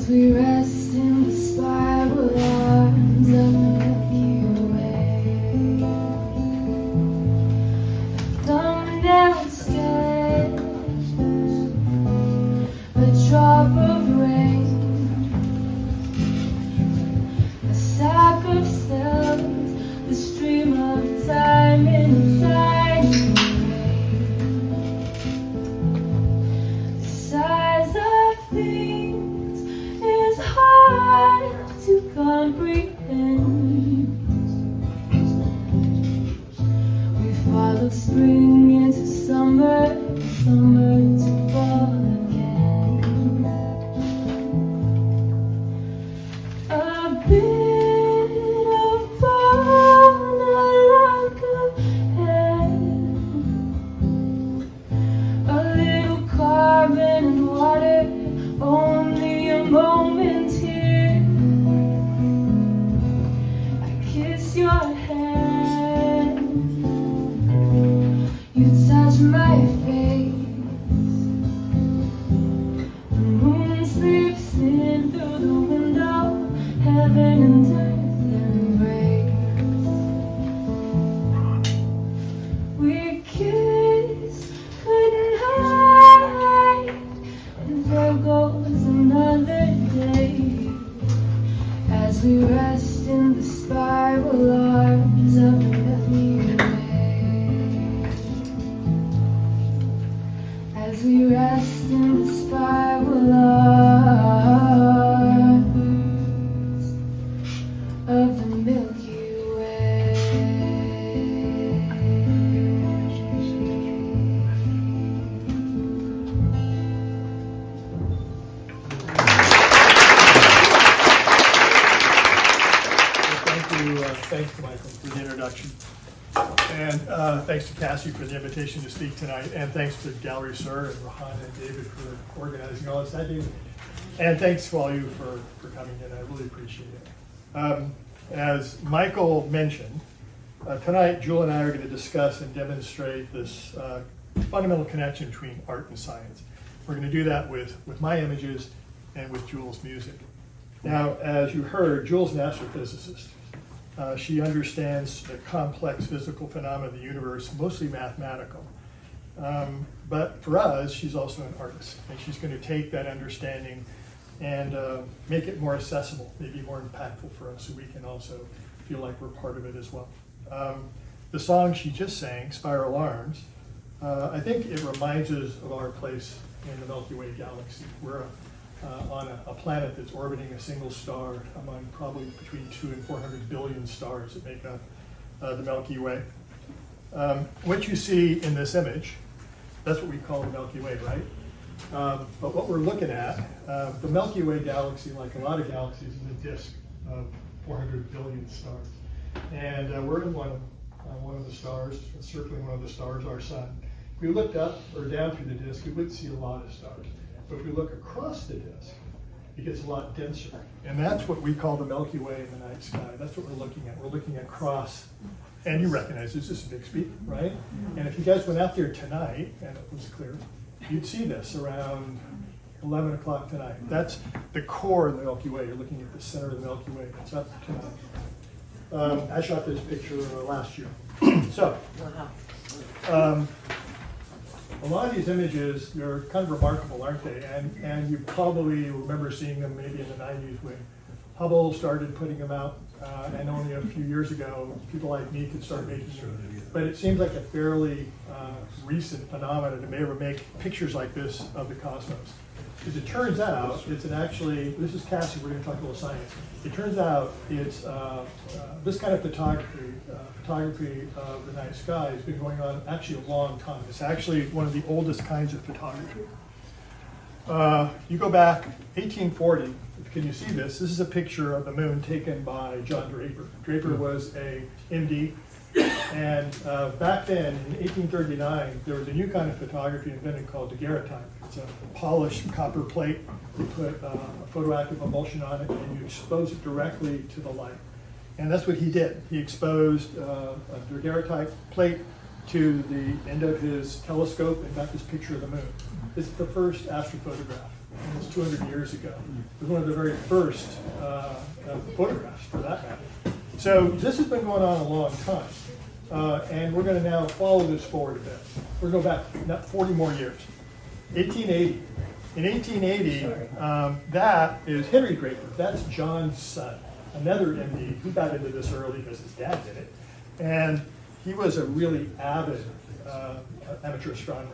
As we rest in the spiral arms of the Milky Way, a thumbnail sketch, a drop of rain, a sack of cells, the stream of time inside the rain. The size of things is hard to comprehend. We follow spring into summer, summer to fall again. A bit of bone, a lock of hair, a little carbon and water, only a moment here. I kiss your hand, you touch my face. The moon slips in through the window, heaven and earth embrace. We kiss goodnight, and there goes another day. As we rest in the spiral arms of the Milky Way. As we rest in the spiral arms of the Milky Way. Thanks to Michael for the introduction. And thanks to Cassie for the invitation to speak tonight. And thanks to Gallery Sir and Rohan and David for organizing all this. And thanks to all you for coming in. I really appreciate it. As Michael mentioned, tonight Jewel and I are going to discuss and demonstrate this fundamental connection between art and science. We're going to do that with my images and with Jewel's music. Now, as you heard, Jewel's an astrophysicist. She understands the complex physical phenomena of the universe, mostly mathematical. But for us, she's also an artist, and she's going to take that understanding and make it more accessible, maybe more impactful for us, so we can also feel like we're part of it as well. The song she just sang, Spiral Arms, I think it reminds us of our place in the Milky Way galaxy. We're on a planet that's orbiting a single star among probably between 200 and 400 billion stars that make up the Milky Way. What you see in this image, that's what we call the Milky Way, right? But what we're looking at, the Milky Way galaxy, like a lot of galaxies, is a disk of 400 billion stars. And we're in one of the stars, circling one of the stars, our sun. If we looked up or down through the disk, we would see a lot of stars. But if we look across the disk, it gets a lot denser. And that's what we call the Milky Way in the night sky. That's what we're looking at. We're looking across, and you recognize this is Bixby, right? And if you guys went out there tonight, and it was clear, you'd see this around 11 o'clock tonight. That's the core of the Milky Way. You're looking at the center of the Milky Way. It's up tonight. I shot this picture last year. So, a lot of these images, they're kind of remarkable, aren't they? And you probably remember seeing them maybe in the 90s when Hubble started putting them out, and only a few years ago, people like me could start making them. But it seems like a fairly recent phenomenon to be able to make pictures like this of the cosmos. Because it turns out, this is Cassie, we're going to talk a little science. It turns out it's this kind of photography of the night sky has been going on actually a long time. It's actually one of the oldest kinds of photography. You go back 1840, can you see this? This is a picture of the moon taken by John Draper. Draper was a MD, and back then in 1839, there was a new kind of photography invented called daguerreotype. It's a polished copper plate. You put a photoactive emulsion on it, and you expose it directly to the light. And that's what he did. He exposed a daguerreotype plate to the end of his telescope and got this picture of the moon. This is the first astrophotograph. almost 200 years ago. It was one of the very first photographs, for that matter. So this has been going on a long time, and we're going to now follow this forward a bit. We're going to go back 40 more years. 1880. In 1880, that is Henry Draper. That's John's son, another MD who got into this early because his dad did it. And he was a really avid amateur astronomer.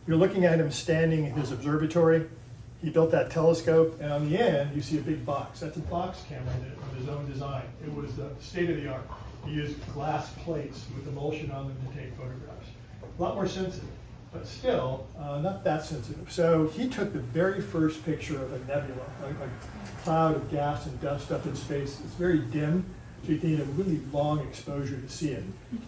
You're looking at him standing in his observatory. He built that telescope, and on the end, you see a big box. That's a box camera of his own design. It was the state of the art. He used glass plates with emulsion on them to take photographs. A lot more sensitive, but still not that sensitive. So he took the very first picture of a nebula, a cloud of gas and dust up in space. It's very dim, so you need a really long exposure to see it.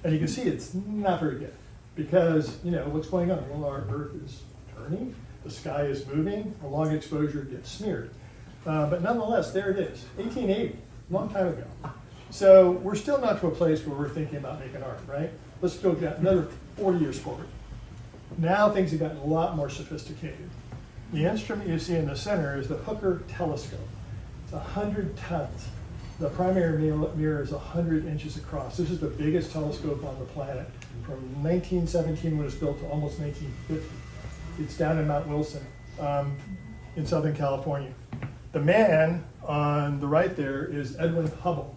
And you can see it's not very good because, you know, what's going on? Well, our Earth is turning. The sky is moving, a long exposure gets smeared. But nonetheless, there it is, 1880, a long time ago. So we're still not to a place where we're thinking about making art, right? Let's go another 40 years forward. Now things have gotten a lot more sophisticated. The instrument you see in the center is the Hooker telescope. It's 100 tons. The primary mirror is 100 inches across. This is the biggest telescope on the planet from 1917 when it was built to almost 1950. It's down in Mount Wilson in Southern California. The man on the right there is Edwin Hubble,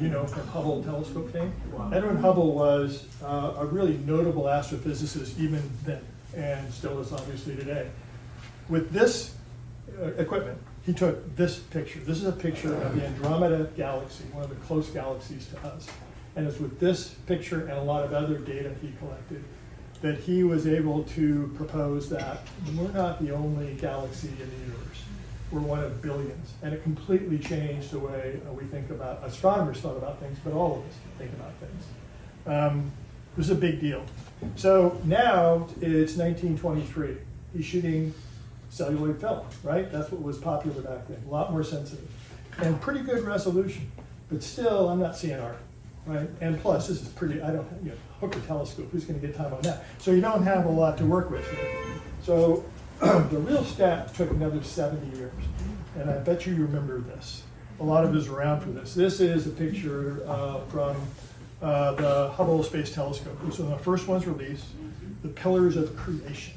you know, from Hubble telescope fame. Wow. Edwin Hubble was a really notable astrophysicist even then, and still is obviously today. With this equipment, he took this picture. This is a picture of the Andromeda galaxy, one of the close galaxies to us. And it's with this picture and a lot of other data he collected that he was able to propose that we're not the only galaxy in the universe. We're one of billions. And it completely changed the way we think about, astronomers thought about things, but all of us think about things. This is a big deal. So now it's 1923. He's shooting celluloid film, right? That's what was popular back then, a lot more sensitive. And pretty good resolution, but still I'm not seeing art. Right? And plus, this is pretty, I don't, you know, Hooker telescope, who's going to get time on that? So you don't have a lot to work with here. So the real stat took another 70 years. And I bet you remember this. A lot of us are around for this. This is a picture from the Hubble Space Telescope. This was one of the first ones released, The Pillars of Creation.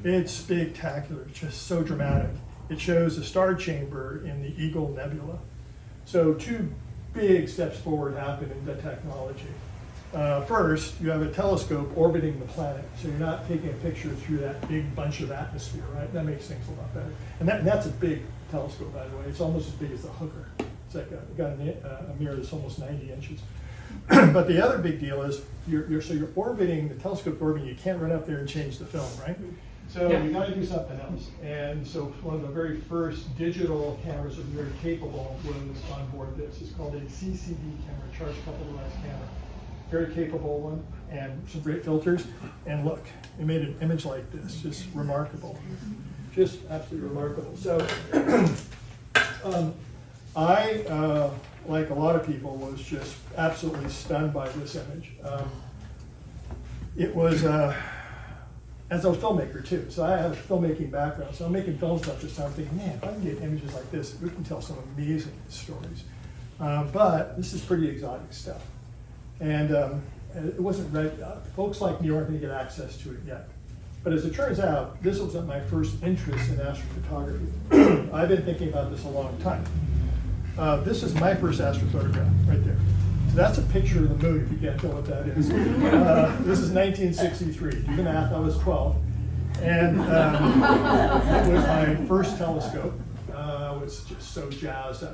It's spectacular, it's just so dramatic. It shows a star chamber in the Eagle Nebula. So two big steps forward happen in the technology. First, you have a telescope orbiting the planet, so you're not taking a picture through that big bunch of atmosphere, right? That makes things a lot better. And that's a big telescope, by the way. It's almost as big as the Hooker. It's like got a mirror that's almost 90 inches. But the other big deal is you're orbiting, the telescope orbiting, you can't run up there and change the film, right? So you got to do something else. And so one of the very first digital cameras that was very capable was on board this. It's called a CCD camera, charge coupled device camera. Very capable one, and some great filters. And look, it made an image like this, just remarkable. Just absolutely remarkable. So I, like a lot of people, was just absolutely stunned by this image. It was, as a filmmaker too, so I have a filmmaking background, so I'm making films about this time. I'm thinking, man, if I can get images like this, we can tell some amazing stories. But this is pretty exotic stuff. And it wasn't ready. Folks like me aren't going to get access to it yet. But as it turns out, this was my first interest in astrophotography. I've been thinking about this a long time. This is my first astrophotograph right there. So that's a picture of the moon, if you can't tell what that is. This is 1963. Do the math, I was 12. And it was my first telescope. I was just so jazzed. I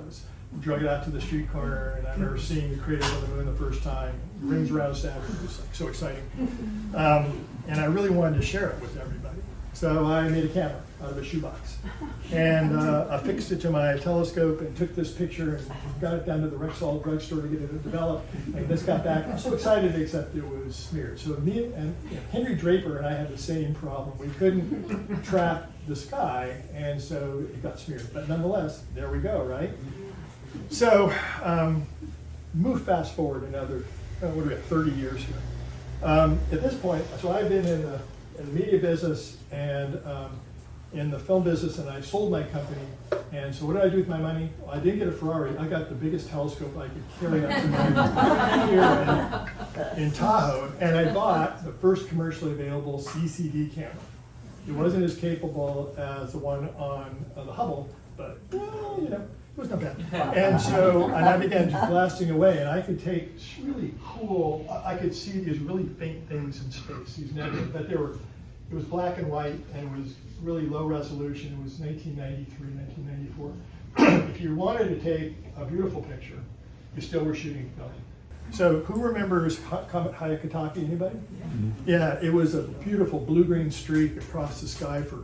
drug it out to the street corner, and I remember seeing the crater of the moon the first time. Rings around Saturn, it was like so exciting. And I really wanted to share it with everybody. So I made a camera out of a shoebox. And I fixed it to my telescope and took this picture and got it down to the Rexall drugstore to get it developed. And this got back. I was so excited, except it was smeared. So me and Henry Draper and I had the same problem. We couldn't track the sky, and so it got smeared. But nonetheless, there we go, right? So move fast forward another, what do we have, 30 years here. At this point, so I've been in the media business and in the film business, and I sold my company. And so what did I do with my money? Well, I didn't get a Ferrari. I got the biggest telescope I could carry up to my here in Tahoe, and I bought the first commercially available CCD camera. It wasn't as capable as the one on the Hubble, but well, you know, it was not bad. And so, and I began just blasting away, and I could take really cool, I could see these really faint things in space, these nebulae, but they were, it was black and white, and it was really low resolution. It was 1993, 1994. If you wanted to take a beautiful picture, you still were shooting film. So who remembers Comet Hyakutake, anybody? Yeah, it was a beautiful blue-green streak across the sky for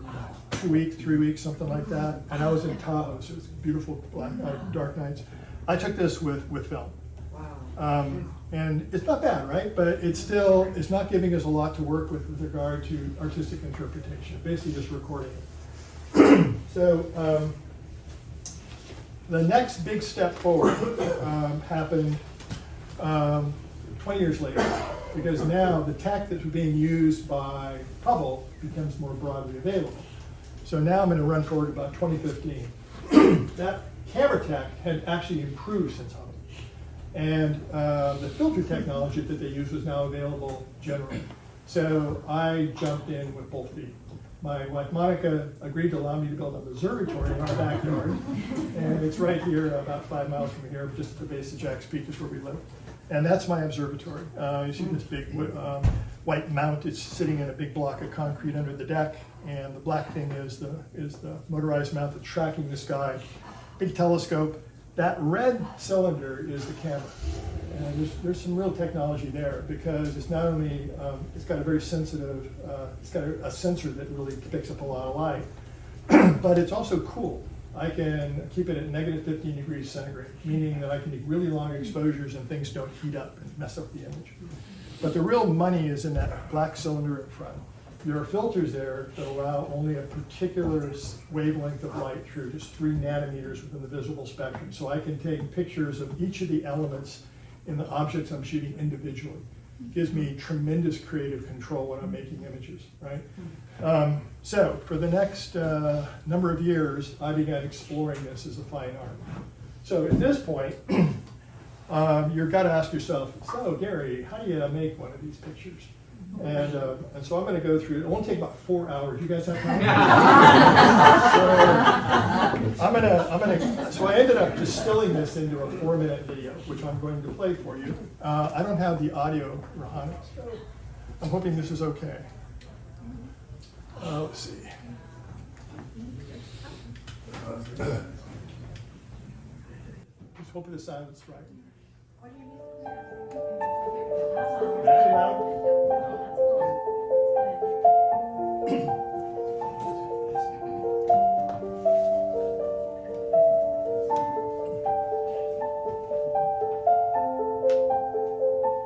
2 weeks, 3 weeks, something like that. And I was in Tahoe, so it was beautiful dark nights. I took this with film. Wow. And it's not bad, right? But it's not giving us a lot to work with regard to artistic interpretation, basically just recording it. So the next big step forward happened 20 years later, because now the tech that's being used by Hubble becomes more broadly available. So now I'm going to run forward to about 2015. That camera tech had actually improved since Hubble. And the filter technology that they use was now available generally. So I jumped in with both feet. My wife Monica agreed to allow me to build an observatory in our backyard. And it's right here, about 5 miles from here, just at the base of Jack's Peak is where we live. And that's my observatory. You see this big white mount. It's sitting in a big block of concrete under the deck. And the black thing is the motorized mount that's tracking the sky. Big telescope. That red cylinder is the camera. And there's some real technology there, because it's not only, it's got a very sensitive, it's got a sensor that really picks up a lot of light, but it's also cool. I can keep it at negative 15 degrees centigrade, meaning that I can do really long exposures and things don't heat up and mess up the image. But the real money is in that black cylinder in front. There are filters there that allow only a particular wavelength of light through, just 3 nanometers within the visible spectrum. So I can take pictures of each of the elements in the objects I'm shooting individually. It gives me tremendous creative control when I'm making images, right? So for the next number of years, I began exploring this as a fine art. So at this point, you've got to ask yourself, so Gary, how do you make one of these pictures? And so I'm going to go through it. It won't take about 4 hours. You guys have time? So I ended up distilling this into a 4-minute video, which I'm going to play for you. I don't have the audio, Arianna, so I'm hoping this is okay. Let's see. Just hoping the sound is right.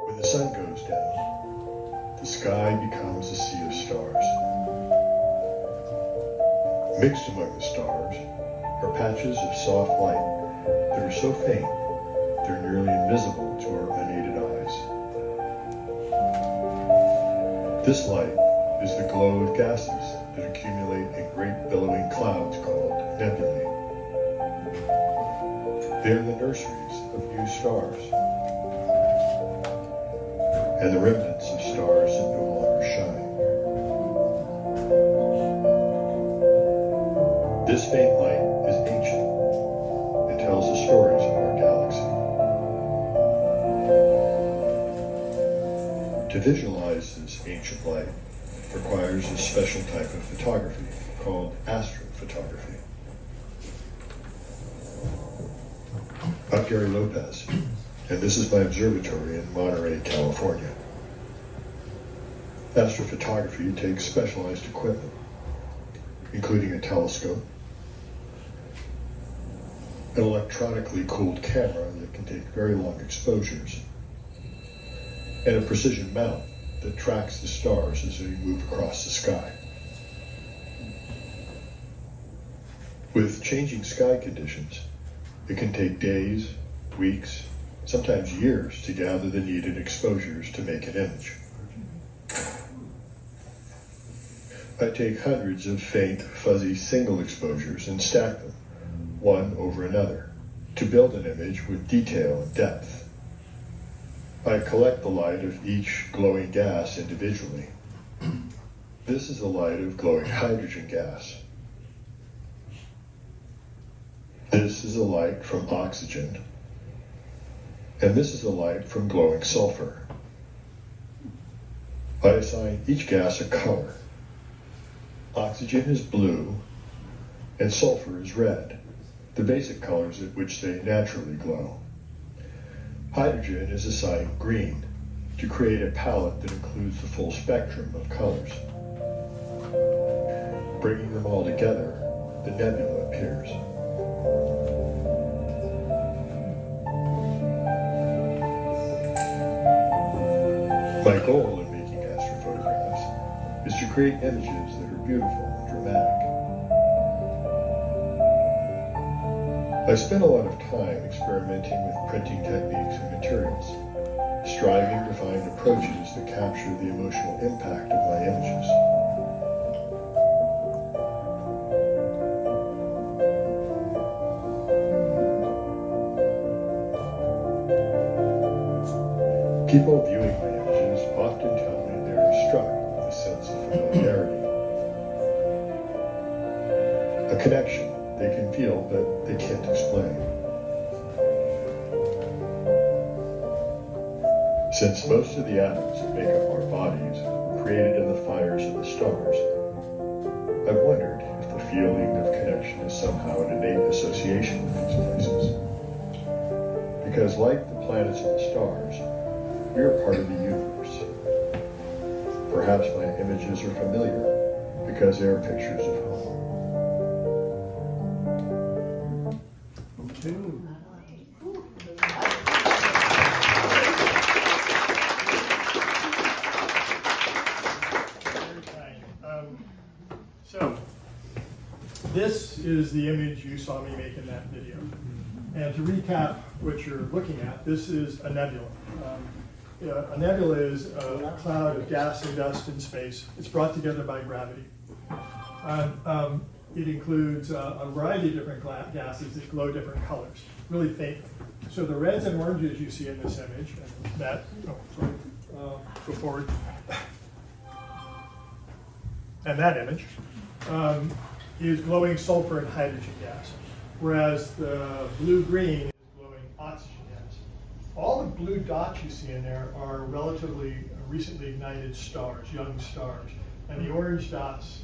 When the sun goes down, the sky becomes a sea of stars. Mixed among the stars are patches of soft light that are so faint they're nearly invisible to our unaided eyes. This light is the glow of gases that accumulate in great billowing clouds called nebulae. They are the nurseries of new stars, and the remnants of stars that no longer shine. This faint light is ancient and tells the stories of our galaxy. To visualize this ancient light requires a special type of photography called astrophotography. I'm Gary Lopez, and this is my observatory in Monterey, California. Astrophotography takes specialized equipment, including a telescope, an electronically cooled camera that can take very long exposures, and a precision mount that tracks the stars as they move across the sky. With changing sky conditions, it can take days, weeks, sometimes years to gather the needed exposures to make an image. I take hundreds of faint, fuzzy single exposures and stack them, one over another, to build an image with detail and depth. I collect the light of each glowing gas individually. This is the light of glowing hydrogen gas. This is the light from oxygen. And this is the light from glowing sulfur. I assign each gas a color. Oxygen is blue, and sulfur is red, the basic colors at which they naturally glow. Hydrogen is assigned green to create a palette that includes the full spectrum of colors. Bringing them all together, the nebula appears. My goal in making astrophotographs is to create images that are beautiful and dramatic. I spent a lot of time experimenting with printing techniques and materials, striving to find approaches that capture the emotional impact of my images. People viewing my images often tell me they are struck with a sense of familiarity, a connection they can feel but they can't explain. Since most of the atoms that make up our bodies were created in the fires of the stars, I've wondered if the feeling of connection is somehow an innate association with these places. Because like the planets and the stars, we are part of the universe. Perhaps my images are familiar because they are pictures of home. So, this is the image you saw me make in that video. And to recap what you're looking at, this is a nebula. A nebula is a cloud of gas and dust in space. It's brought together by gravity. It includes a variety of different gases that glow different colors, really faintly. So the reds and oranges you see in this image, and that, go forward. And that image is glowing sulfur and hydrogen gas, whereas the blue-green is glowing oxygen gas. All the blue dots you see in there are relatively recently ignited stars, young stars, and the orange dots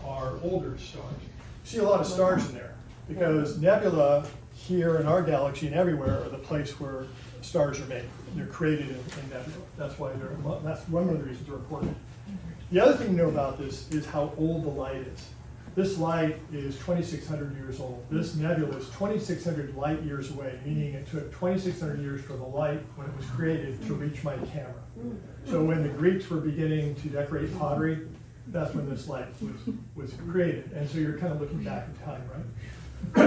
are older stars. You see a lot of stars in there because nebula here in our galaxy and everywhere are the place where stars are made. They're created in nebula. That's why that's one of the reasons they're important. The other thing to know about this is how old the light is. This light is 2,600 years old. This nebula is 2,600 light years away, meaning it took 2,600 years for the light, when it was created, to reach my camera. So when the Greeks were beginning to decorate pottery, that's when this light was created. And so you're kind of looking back in time, right?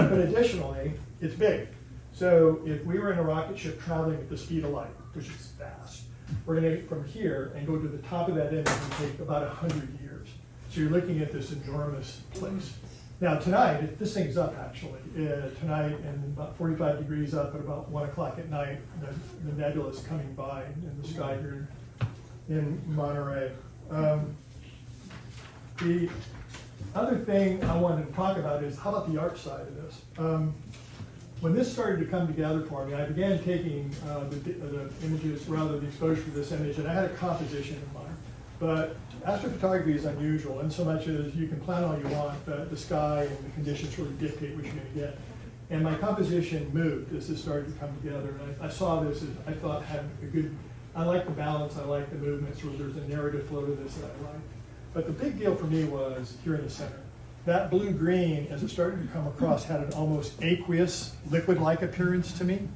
But additionally, it's big. So if we were in a rocket ship traveling at the speed of light, which is fast, we're going to from here and go to the top of that image and take about 100 years. So you're looking at this enormous place. Now tonight, this thing's up actually. Tonight, and about 45 degrees up at about 1 o'clock at night, the nebula is coming by in the sky here in Monterey. The other thing I wanted to talk about is how about the art side of this? When this started to come together for me, I began taking the images, rather the exposure for this image, and I had a composition in mind. But astrophotography is unusual in so much as you can plan all you want, but the sky and the conditions really dictate what you're going to get. And my composition moved as this started to come together. And I saw this as I thought had a good, I like the balance, I like the movements, where there's a narrative flow to this that I like. But the big deal for me was here in the center. That blue-green, as it started to come across, had an almost aqueous, liquid-like appearance to me.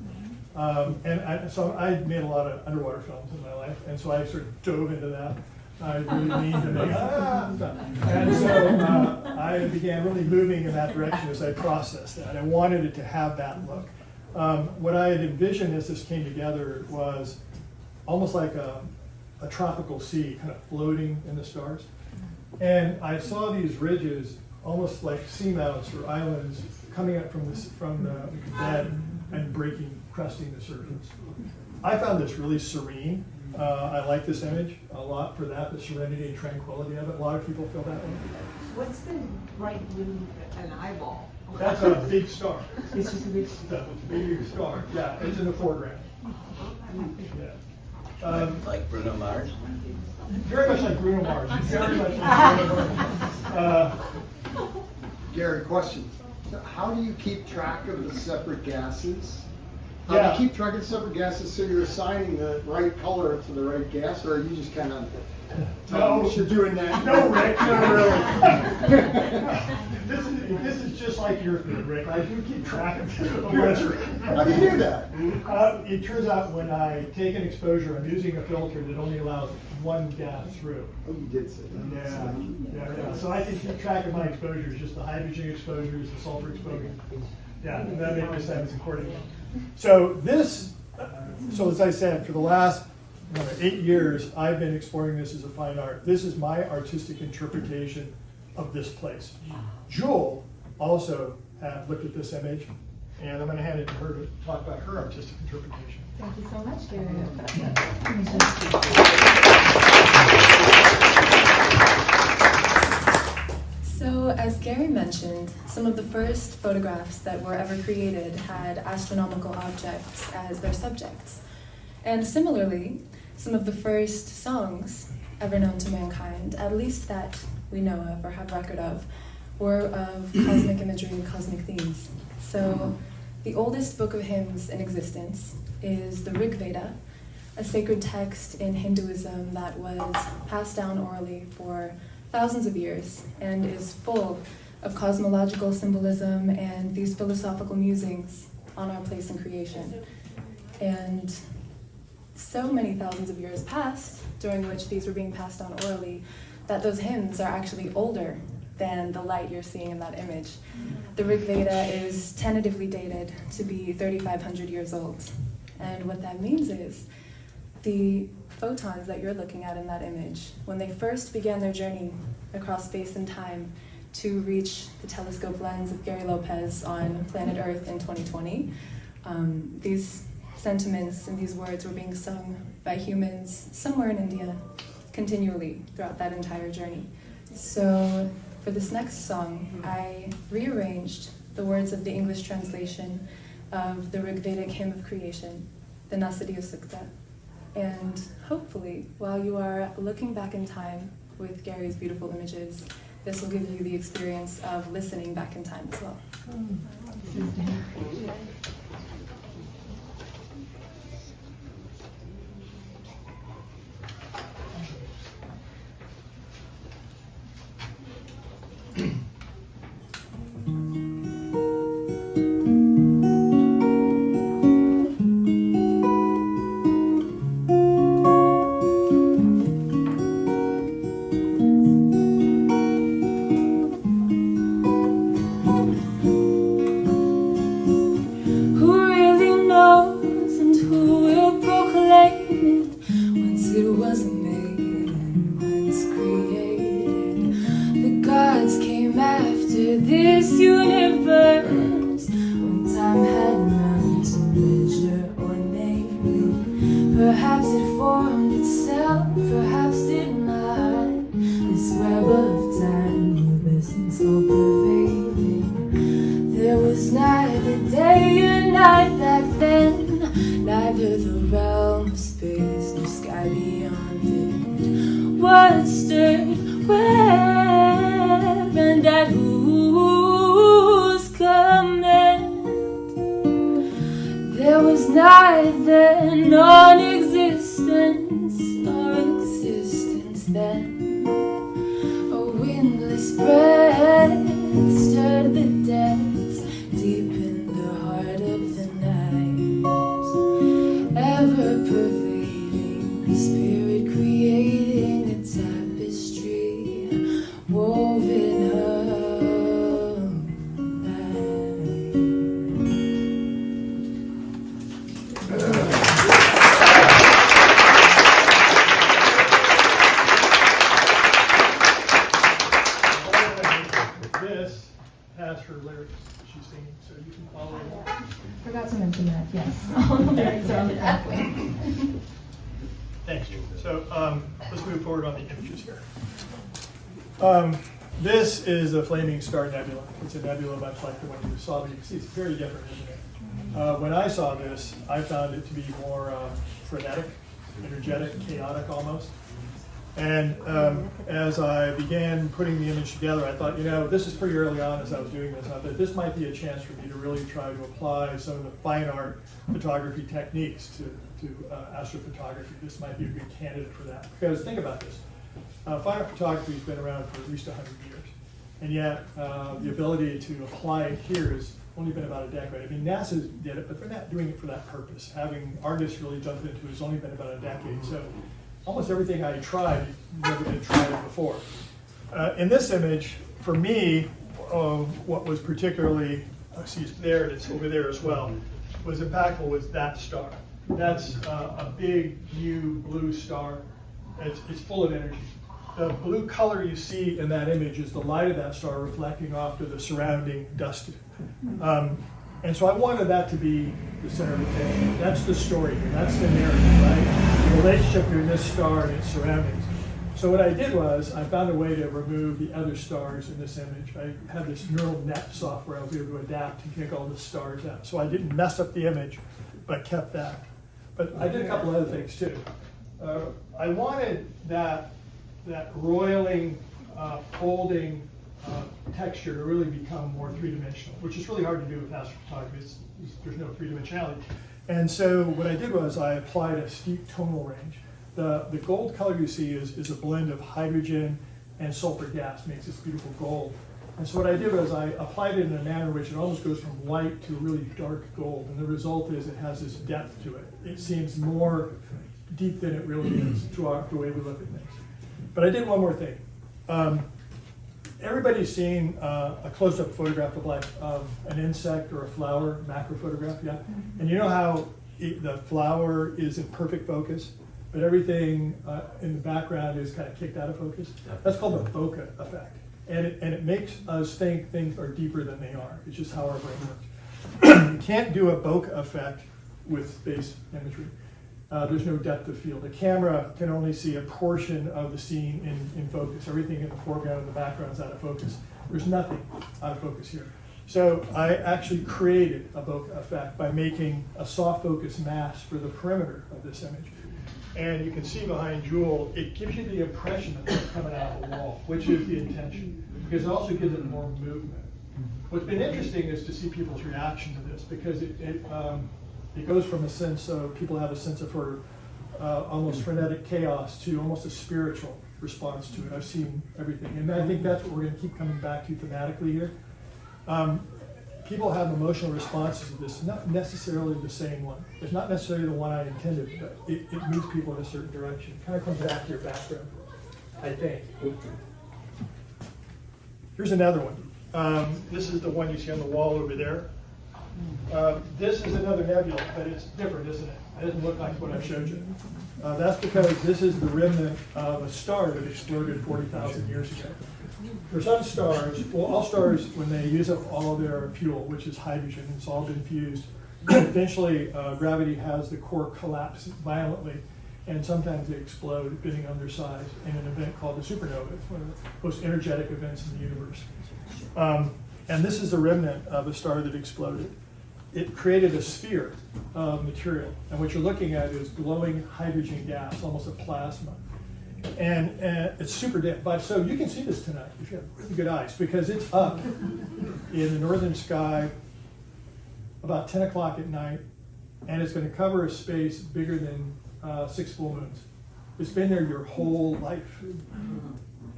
So I made a lot of underwater films in my life, and so I sort of dove into that. I really mean to make and so I began really moving in that direction as I processed that. I wanted it to have that look. What I had envisioned as this came together was almost like a tropical sea kind of floating in the stars. And I saw these ridges, almost like seamounts or islands, coming up from the bed and breaking, crusting the surface. I found this really serene. I like this image a lot for that, the serenity and tranquility of it. A lot of people feel that way. What's the right blue, an eyeball? That's a big star. It's just a big. That's a big star. Yeah, it's in the foreground. Yeah. Like Bruno Mars? Very much like Bruno Mars. Very much like Bruno Mars. Gary, question. So how do you keep track of the separate gases? How Yeah. do you keep track of the separate gases so you're assigning the right color to the right gas, or are you just kind of No. you're doing that? No, Rick, not really. This is just like your thing, Rick. I do keep track of what's How do you do that? It turns out when I take an exposure, I'm using a filter that only allows one gas through. Oh, you did say that. Yeah. So I can keep track of my exposures, just the hydrogen exposures, the sulfur exposures. Yeah, and that makes sense accordingly. So as I said, for the last 8 years, I've been exploring this as a fine art. This is my artistic interpretation of this place. Jewel also looked at this image, and I'm going to hand it to her to talk about her artistic interpretation. Thank you so much, Gary. So, as Gary mentioned, some of the first photographs that were ever created had astronomical objects as their subjects. And similarly, some of the first songs ever known to mankind, at least that we know of or have record of, were of cosmic imagery and cosmic themes. So, the oldest book of hymns in existence is the Rig Veda, a sacred text in Hinduism that was passed down orally for thousands of years and is full of cosmological symbolism and these philosophical musings on our place in creation. And so many thousands of years passed during which these were being passed down orally that those hymns are actually older than the light you're seeing in that image. The Rig Veda is tentatively dated to be 3,500 years old. And what that means is the photons that you're looking at in that image, when they first began their journey across space and time to reach the telescope lens of Gary Lopez on planet Earth in 2020, these sentiments and these words were being sung by humans somewhere in India continually throughout that entire journey. So for this next song, I rearranged the words of the English translation of the Rig Vedic hymn of creation, the Nasadiya Sukta. And hopefully, while you are looking back in time with Gary's beautiful images, this will give you the experience of listening back in time as well. Perhaps it formed itself, perhaps did not. This web of time was all pervading. There was neither day or night back then, neither the realm of space nor sky beyond it. What stirred where and at whose command? There was neither non-existence nor existence then. A windless breath stirred the depths deep in the heart of the night. Ever pervading spirit creating a tapestry woven of night. Forgot to mention that, yes. Lyrics are on the pathway. Thank you. So let's move forward on the images here. This is a flaming star nebula. It's a nebula much like the one you saw, but you can see it's very different, isn't it? When I saw this, I found it to be more frenetic, energetic, chaotic almost. And as I began putting the image together, I thought, this is pretty early on as I was doing this. I thought this might be a chance for me to really try to apply some of the fine art photography techniques to astrophotography. This might be a good candidate for that. Because think about this. Fine art photography has been around for at least 100 years. And yet, the ability to apply it here has only been about a decade. I mean, NASA did it, but they're not doing it for that purpose. Having artists really jump into it has only been about a decade. So almost everything I tried, never had tried it before. In this image, for me, what was particularly, see it's there and it's over there as well, was impactful was that star. That's a big, new blue star. It's full of energy. The blue color you see in that image is the light of that star reflecting off to the surrounding dust. And so I wanted that to be the center of attention. That's the story here. That's the narrative, right? The relationship between this star and its surroundings. So what I did was I found a way to remove the other stars in this image. I had this neural net software I was able to adapt to kick all the stars out. So I didn't mess up the image, but kept that. But I did a couple other things too. I wanted that roiling, folding texture to really become more three-dimensional, which is really hard to do with astrophotography. There's no three-dimensionality. And so what I did was I applied a steep tonal range. The gold color you see is a blend of hydrogen and sulfur gas, makes this beautiful gold. And so what I did was I applied it in a manner in which it almost goes from light to really dark gold. And the result is it has this depth to it. It seems more deep than it really is to the way we look at things. But I did one more thing. Everybody's seen a close-up photograph of an insect or a flower, macro photograph, yeah? And you know how the flower is in perfect focus, but everything in the background is kind of kicked out of focus? That's called the bokeh effect. And it makes us think things are deeper than they are. It's just how our brain works. You can't do a bokeh effect with space imagery. There's no depth of field. The camera can only see a portion of the scene in focus. Everything in the foreground and the background is out of focus. There's nothing out of focus here. So I actually created a bokeh effect by making a soft focus mask for the perimeter of this image. And you can see behind Jewel, it gives you the impression that it's coming out of the wall, which is the intention, because it also gives it more movement. What's been interesting is to see people's reaction to this, because it goes from a sense of, people have a sense of almost frenetic chaos to almost a spiritual response to it. I've seen everything. And I think that's what we're going to keep coming back to thematically here. People have emotional responses to this, not necessarily the same one. It's not necessarily the one I intended, but it moves people in a certain direction. It kind of comes back to your background, I think. Here's another one. This is the one you see on the wall over there. This is another nebula, but it's different, isn't it? It doesn't look like what I showed you. That's because this is the remnant of a star that exploded 40,000 years ago. For some stars, well, all stars, when they use up all of their fuel, which is hydrogen, it's all been fused, eventually gravity has the core collapse violently, and sometimes they explode, depending on their size, in an event called a supernova. It's one of the most energetic events in the universe. And this is the remnant of a star that exploded. It created a sphere of material, and what you're looking at is glowing hydrogen gas, almost a plasma. And it's super dim, but so you can see this tonight if you have really good eyes, because it's up in the northern sky about 10 o'clock at night, and it's going to cover a space bigger than 6 full moons. It's been there your whole life.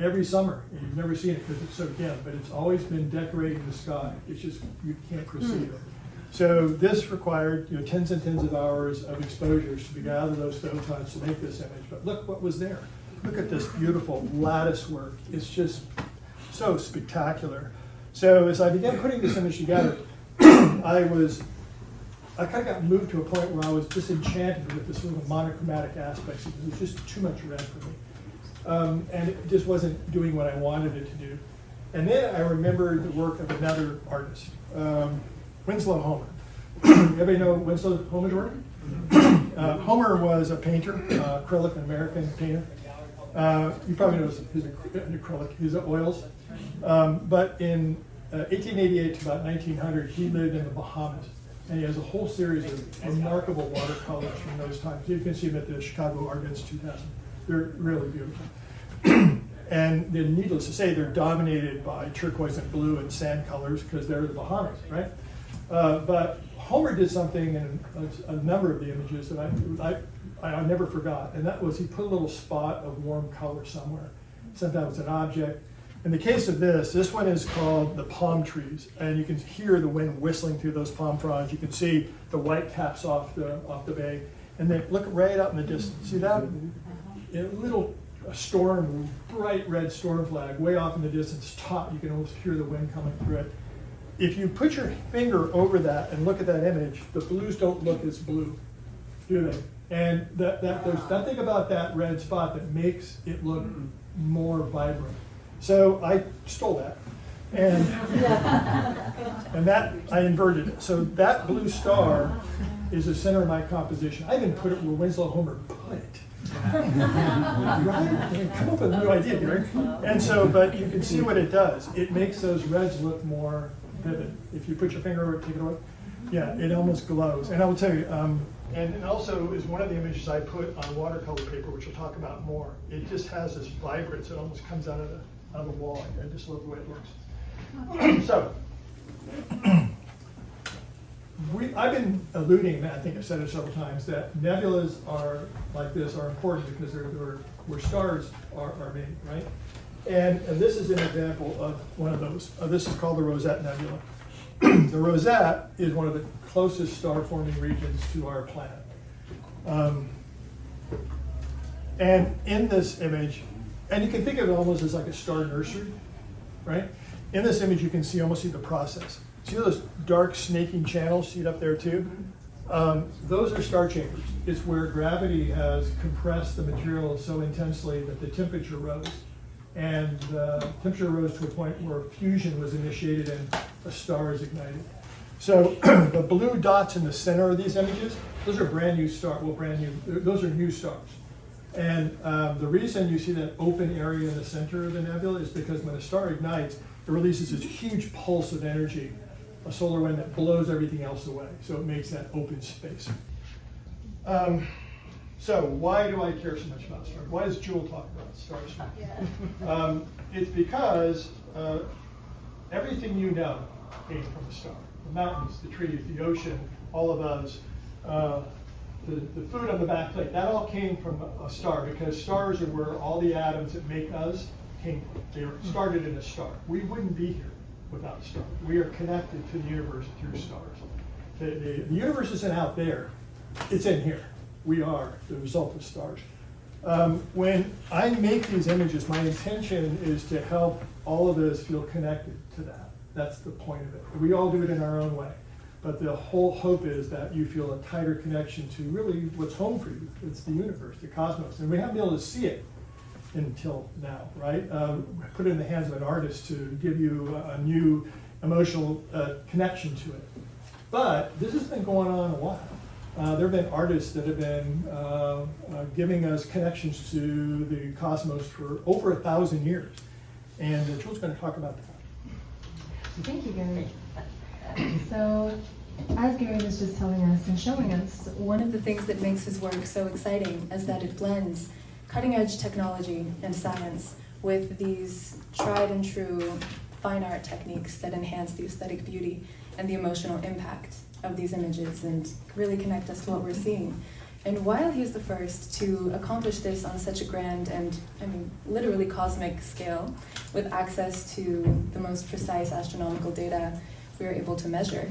Every summer, and you've never seen it because it's so dim, but it's always been decorating the sky. It's just, you can't perceive it. So this required tens and tens of hours of exposures to gather those photons to make this image. But look what was there. Look at this beautiful lattice work. It's just so spectacular. So as I began putting this image together, I kind of got moved to a point where I was disenchanted with this little monochromatic aspects. It was just too much red for me. And it just wasn't doing what I wanted it to do. And then I remembered the work of another artist, Winslow Homer. Everybody know Winslow Homer's work? Homer was a painter, acrylic, an American painter. You probably know his acrylic, his oils. But in 1888 to about 1900, he lived in the Bahamas. And he has a whole series of remarkable watercolors from those times. You can see them at the Chicago Art Institute 2000. They're really beautiful. And then, needless to say, they're dominated by turquoise and blue and sand colors because they're the Bahamas, right? But Homer did something in a number of the images that I never forgot, and that was he put a little spot of warm color somewhere. Sometimes it's an object. In the case of this one is called the palm trees, and you can hear the wind whistling through those palm fronds. You can see the white caps off the bay, and then look right out in the distance. See that? A storm, bright red storm flag, way off in the distance, top. You can almost hear the wind coming through it. If you put your finger over that and look at that image, the blues don't look as blue, do they? And there's nothing about that red spot that makes it look more vibrant. So I stole that, and that I inverted it. So that blue star is the center of my composition. I even put it where Winslow Homer put it. Right? Come up with a new idea, Gary. And so, but you can see what it does. It makes those reds look more vivid. If you put your finger over it, take it away. Yeah, it almost glows. And I will tell you, and it also is one of the images I put on watercolor paper, which we'll talk about more. It just has this vibrance. It almost comes out of the wall. I just love the way it looks. So, I've been alluding, I think I've said it several times, that nebulas are like this are important because they're where stars are made, right? And this is an example of one of those. This is called the Rosette Nebula. The Rosette is one of the closest star-forming regions to our planet. And in this image, and you can think of it almost as like a star nursery, right? In this image, you can almost see the process. See those dark snaking channels? See it up there too? Those are star chambers. It's where gravity has compressed the material so intensely that the temperature rose. And the temperature rose to a point where fusion was initiated and a star is ignited. So the blue dots in the center of these images, those are brand new stars. Well, brand new, those are new stars. And the reason you see that open area in the center of the nebula is because when a star ignites, it releases this huge pulse of energy, a solar wind that blows everything else away. So it makes that open space. So why do I care so much about stars? Why does Jewel talk about stars? Yeah. It's because everything you know came from a star. The mountains, the trees, the ocean, all of us, the food on the back plate, that all came from a star because stars are where all the atoms that make us came from. They were started in a star. We wouldn't be here without a star. We are connected to the universe through stars. The universe isn't out there, it's in here. We are the result of stars. When I make these images, my intention is to help all of us feel connected to that. That's the point of it. We all do it in our own way. But the whole hope is that you feel a tighter connection to really what's home for you. It's the universe, the cosmos. And we haven't been able to see it until now, right? Put it in the hands of an artist to give you a new emotional connection to it. But this has been going on a while. There have been artists that have been giving us connections to the cosmos for over 1,000 years. And Jewel's going to talk about that. Thank you, Gary. So, as Gary was just telling us and showing us, one of the things that makes his work so exciting is that it blends cutting-edge technology and science with these tried and true fine art techniques that enhance the aesthetic beauty and the emotional impact of these images and really connect us to what we're seeing. And while he's the first to accomplish this on such a grand and, literally cosmic scale, with access to the most precise astronomical data we are able to measure,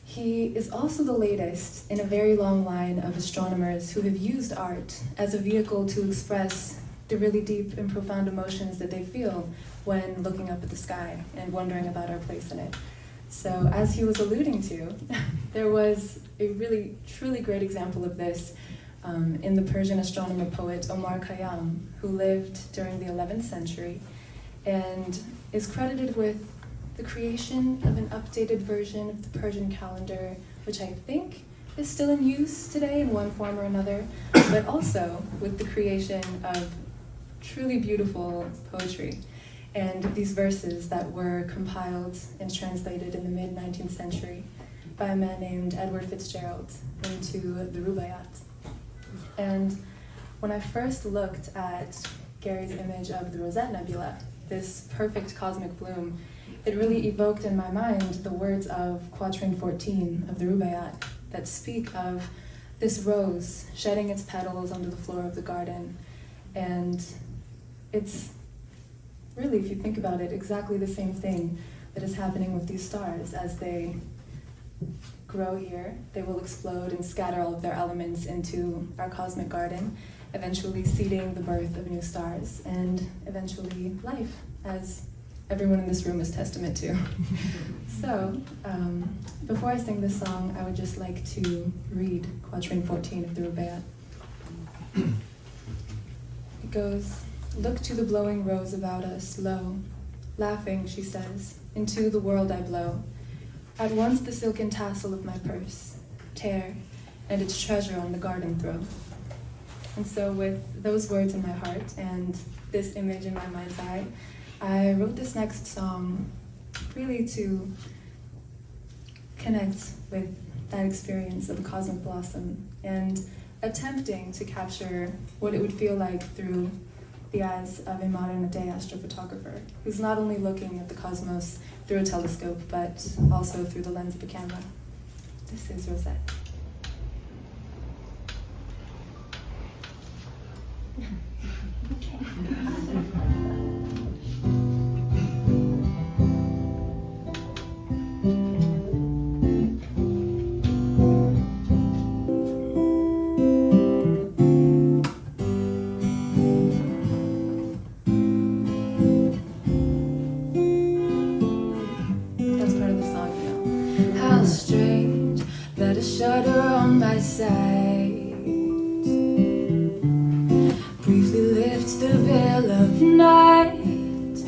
he is also the latest in a very long line of astronomers who have used art as a vehicle to express the really deep and profound emotions that they feel when looking up at the sky and wondering about our place in it. So, as he was alluding to, there was a really, truly great example of this in the Persian astronomer poet Omar Khayyam, who lived during the 11th century and is credited with the creation of an updated version of the Persian calendar, which I think is still in use today in one form or another, but also with the creation of truly beautiful poetry and these verses that were compiled and translated in the mid-19th century by a man named Edward Fitzgerald into the Rubaiyat. And when I first looked at Gary's image of the Rosette Nebula, this perfect cosmic bloom, it really evoked in my mind the words of Quatrain 14 of the Rubaiyat that speak of this rose shedding its petals onto the floor of the garden. And it's really, if you think about it, exactly the same thing that is happening with these stars. As they grow here, they will explode and scatter all of their elements into our cosmic garden, eventually seeding the birth of new stars and eventually life, as everyone in this room is testament to. So, before I sing this song, I would just like to read Quatrain 14 of the Rubaiyat. It goes, "Look to the blowing rose about us, lo, laughing, she says, into the world I blow. At once the silken tassel of my purse tear, and its treasure on the garden throw." And so with those words in my heart and this image in my mind's eye, I wrote this next song really to connect with that experience of a cosmic blossom and attempting to capture what it would feel like through the eyes of a modern-day astrophotographer who's not only looking at the cosmos through a telescope, but also through the lens of a camera. This is Rosette. That's part of the song, you know. How strange that a shudder on my side briefly lifts the veil of night.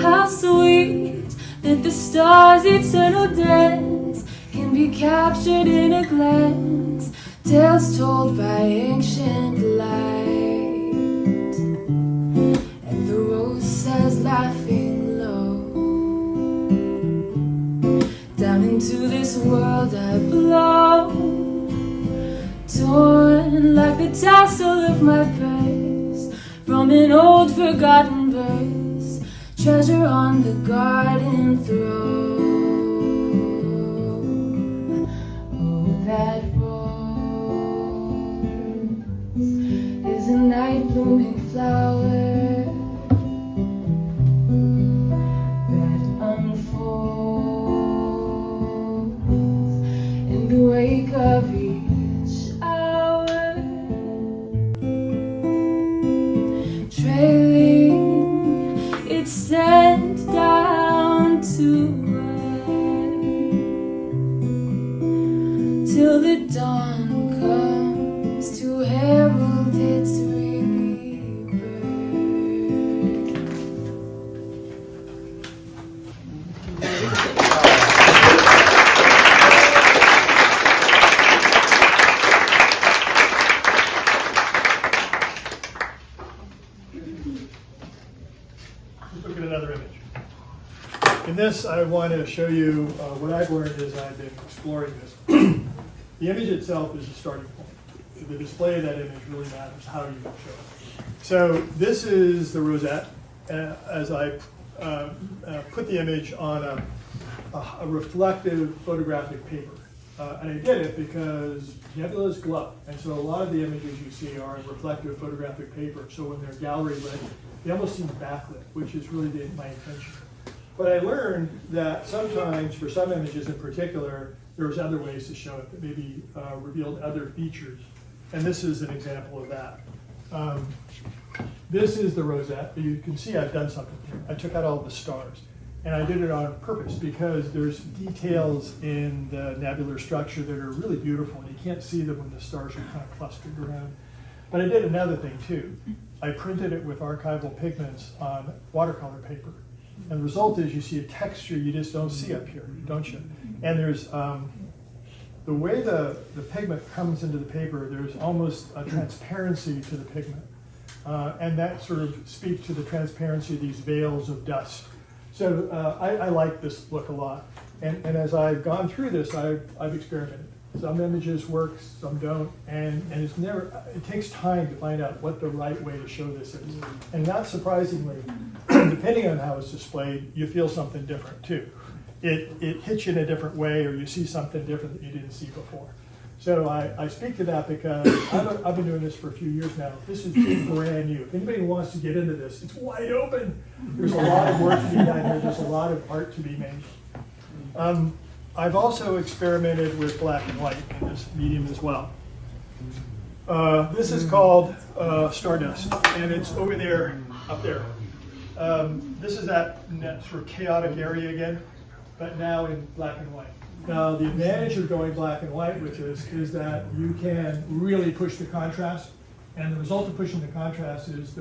How sweet that the stars' eternal dance can be captured in a glance, tales told by ancient light. And the rose says, laughing low, down into this world I blow, torn like the tassel of my purse from an old forgotten verse, treasure on the garden throne. Oh, that rose is a night blooming flower that unfolds in the wake of each hour, trailing its scent down to earth, till the dawn comes to herald its rebirth. Let's look at another image. In this, I want to show you what I've learned as I've been exploring this. The image itself is the starting point. The display of that image really matters, how you show it. So this is the Rosette, as I put the image on a reflective photographic paper. And I did it because nebulas glow, and so a lot of the images you see are in reflective photographic paper. So when they're gallery lit, they almost seem backlit, which is really my intention. But I learned that sometimes, for some images in particular, there was other ways to show it that maybe revealed other features. And this is an example of that. This is the Rosette. You can see I've done something here. I took out all the stars. And I did it on purpose because there's details in the nebular structure that are really beautiful, and you can't see them when the stars are kind of clustered around. But I did another thing too. I printed it with archival pigments on watercolor paper. And the result is you see a texture you just don't see up here, don't you? And there's, the way the pigment comes into the paper, there's almost a transparency to the pigment. And that sort of speaks to the transparency of these veils of dust. So I like this look a lot. And as I've gone through this, I've experimented. Some images work, some don't, and it takes time to find out what the right way to show this is. And not surprisingly, depending on how it's displayed, you feel something different too. It hits you in a different way, or you see something different that you didn't see before. So I speak to that because I've been doing this for a few years now. This is brand new. If anybody wants to get into this, it's wide open. There's a lot of work to be done here. There's a lot of art to be made. I've also experimented with black and white in this medium as well. This is called Stardust, and it's over there, up there. This is that sort of chaotic area again, but now in black and white. Now, the advantage of going black and white with this is that you can really push the contrast, and the result of pushing the contrast is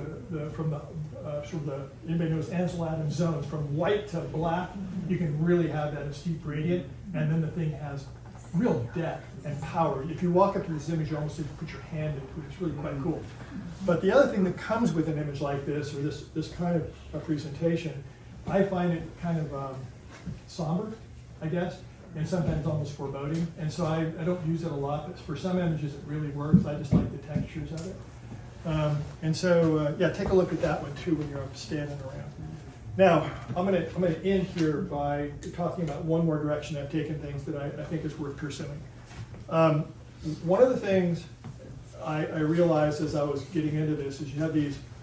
anybody knows Ansel Adams zones, from white to black, you can really have that steep gradient, and then the thing has real depth and power. If you walk up to this image, you almost have to put your hand into it. It's really quite cool. But the other thing that comes with an image like this, or this kind of a presentation, I find it kind of somber, I guess, and sometimes almost foreboding. And so I don't use it a lot, but for some images it really works. I just like the textures of it. Yeah, take a look at that one too when you're up standing around. Now, I'm gonna end here by talking about one more direction I've taken things that I think is worth pursuing. One of the things I realized as I was getting into this is you have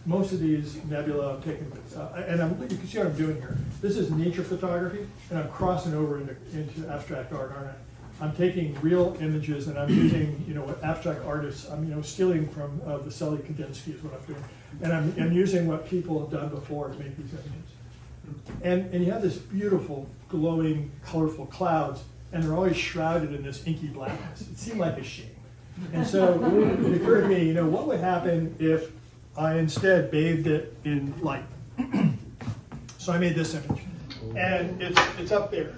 most of these nebula I've taken, and you can see what I'm doing here. This is nature photography, and I'm crossing over into abstract art, aren't I? I'm taking real images, and I'm using, what abstract artists, I'm, stealing from Vasily Kandinsky is what I'm doing. And I'm using what people have done before to make these images. And you have this beautiful, glowing, colorful clouds, and they're always shrouded in this inky blackness. It seemed like a shame. And so it occurred to me, what would happen if I instead bathed it in light? So I made this image, and it's up there.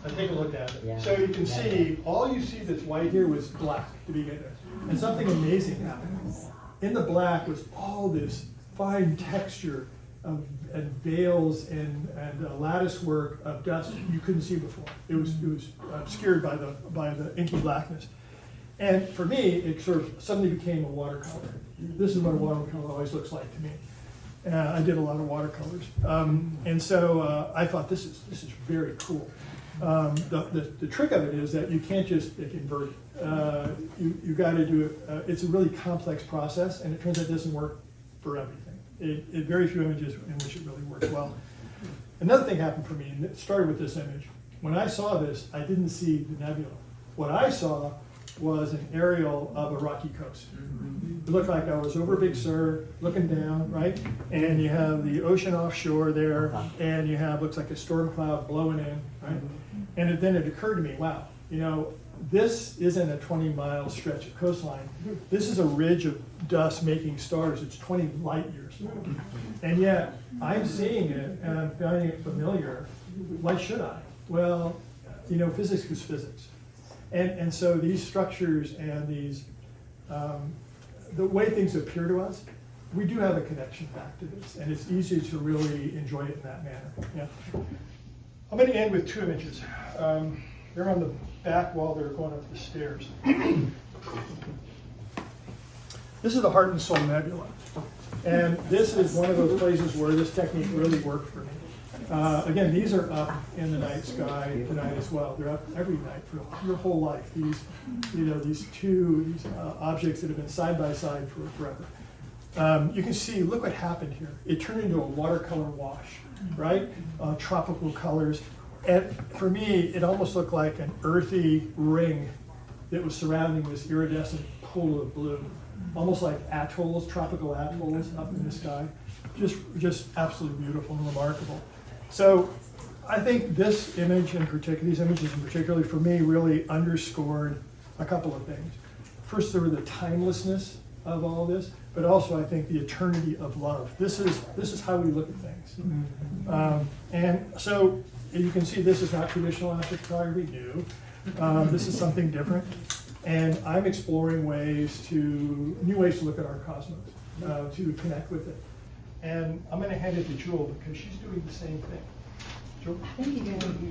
Now take a look at it. Yeah. So you can see, all you see that's white here was black to begin with. And something amazing happened. In the black was all this fine texture and veils and lattice work of dust you couldn't see before. It was obscured by the inky blackness. And for me, it sort of suddenly became a watercolor. This is what a watercolor always looks like to me. I did a lot of watercolors. And so I thought this is very cool. The trick of it is that you can't just invert it. You got to do it. It's a really complex process, and it turns out it doesn't work for everything. Very few images in which it really works well. Another thing happened for me, and it started with this image. When I saw this, I didn't see the nebula. What I saw was an aerial of a rocky coast. It looked like I was over Big Sur, looking down, right? And you have the ocean offshore there, and you have, looks like a storm cloud blowing in, right? And then it occurred to me, wow, this isn't a 20-mile stretch of coastline. This is a ridge of dust making stars. It's 20 light years. And yet, I'm seeing it, and I'm finding it familiar. Why should I? Well, physics is physics. And so these structures and these, the way things appear to us, we do have a connection back to this, and it's easy to really enjoy it in that manner. Yeah. I'm going to end with two images. They're on the back wall, they're going up the stairs. This is the Heart and Soul Nebula. And this is one of those places where this technique really worked for me. Again, these are up in the night sky tonight as well. They're up every night for your whole life. These two objects that have been side by side for forever. You can see, look what happened here. It turned into a watercolor wash, right? Tropical colors. And for me, it almost looked like an earthy ring that was surrounding this iridescent pool of blue. Almost like atolls, tropical atolls up in the sky. Just absolutely beautiful and remarkable. So I think this image in particular, these images in particular, for me, really underscored a couple of things. First, there were the timelessness of all this, but also I think the eternity of love. This is how we look at things. And so you can see this is not traditional astrophotography, new. This is something different. And I'm exploring new ways to look at our cosmos, to connect with it. And I'm going to hand it to Jewel because she's doing the same thing. Jewel? Thank you, Gary.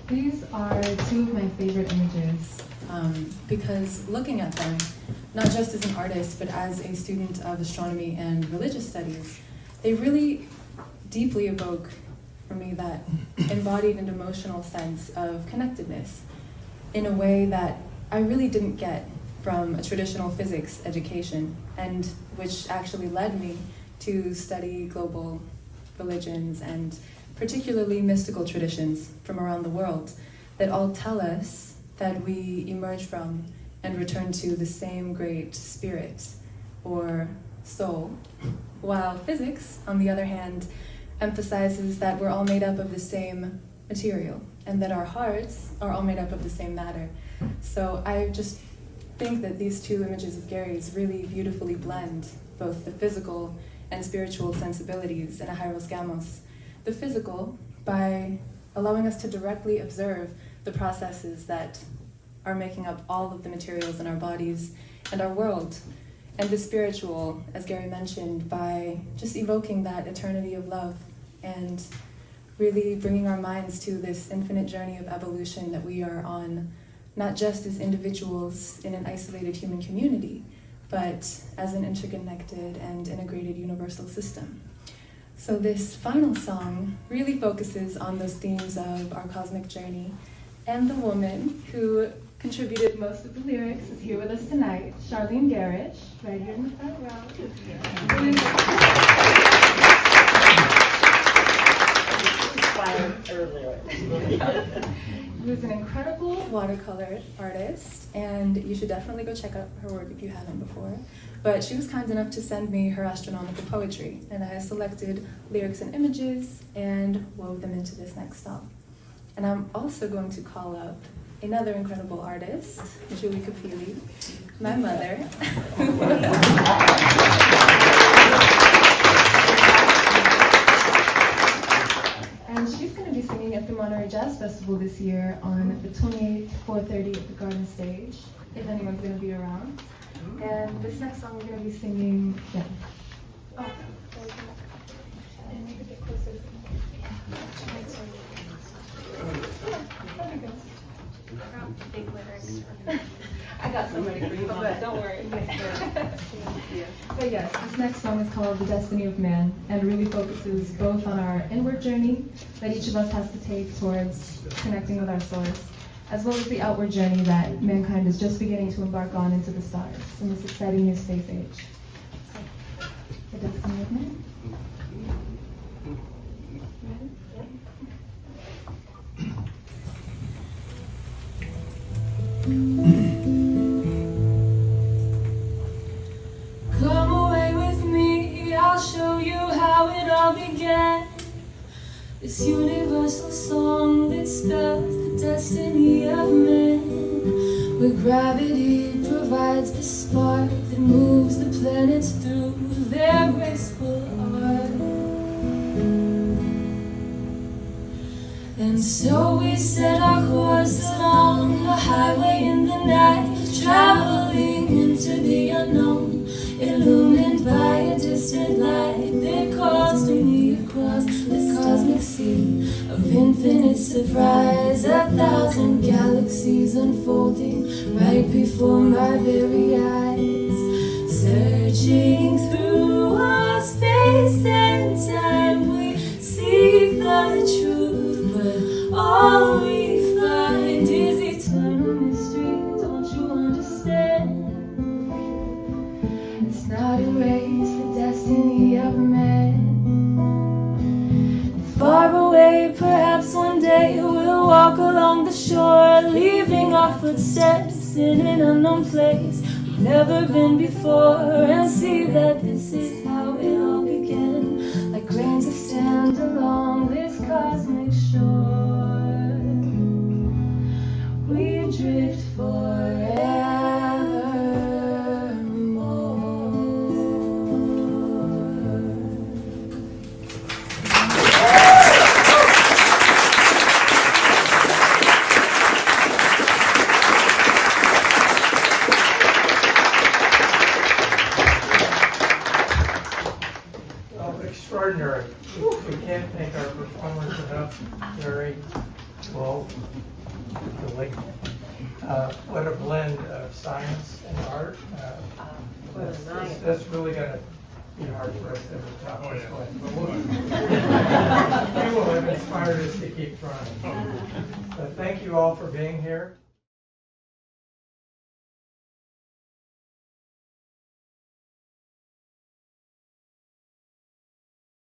These are two of my favorite images because looking at them, not just as an artist, but as a student of astronomy and religious studies, they really deeply evoke for me that embodied and emotional sense of connectedness in a way that I really didn't get from a traditional physics education, and which actually led me to study global religions and particularly mystical traditions from around the world that all tell us that we emerge from and return to the same great spirit or soul, while physics, on the other hand, emphasizes that we're all made up of the same material and that our hearts are all made up of the same matter. So I just think that these two images of Gary's really beautifully blend both the physical and spiritual sensibilities in a Hyros Gamos. The physical, by allowing us to directly observe the processes that are making up all of the materials in our bodies and our world. And the spiritual, as Gary mentioned, by just evoking that eternity of love and really bringing our minds to this infinite journey of evolution that we are on, not just as individuals in an isolated human community, but as an interconnected and integrated universal system. So this final song really focuses on those themes of our cosmic journey, and the woman who contributed most of the lyrics is here with us tonight, Charlene Garish, right here in the front row. Who's an incredible watercolor artist, and you should definitely go check out her work if you haven't before. But she was kind enough to send me her astronomical poetry, and I selected lyrics and images and wove them into this next song. And I'm also going to call up another incredible artist, Julie Kapili, my mother. And she's going to be singing at the Monterey Jazz Festival this year on the 28th, 4:30 at the Garden Stage, if anyone's going to be around. And this next song we're going to be singing, yeah. Oh, and maybe get closer. Big lyrics. I got somebody for you, Mama. Don't worry. But yes, this next song is called The Destiny of Man, and really focuses both on our inward journey that each of us has to take towards connecting with our source, as well as the outward journey that mankind is just beginning to embark on into the stars in this exciting new space age. So, The Destiny of Man. Come away with me, I'll show you how it all began. This universal song that spells the destiny of man, where gravity provides the spark that moves the planets through their graceful arc. And so we set our course along the highway in the night, traveling into the unknown, illumined by a distant light that calls to me across this cosmic sea of infinite surprise. 1,000 galaxies unfolding right before my very eyes, searching through all space and time. We seek the truth, but all we find is eternal mystery. Don't you understand? It's not erase the destiny of man. Far away, perhaps one day we'll walk along the shore, leaving our footsteps in an unknown place we've never been before, and see that this is how it all began, like grains of sand along this cosmic shore. We drift forevermore. Very well. What a blend of science and art. That's really going to be hard for us to ever top this way. But you will have inspired us to keep trying. But thank you all for being here.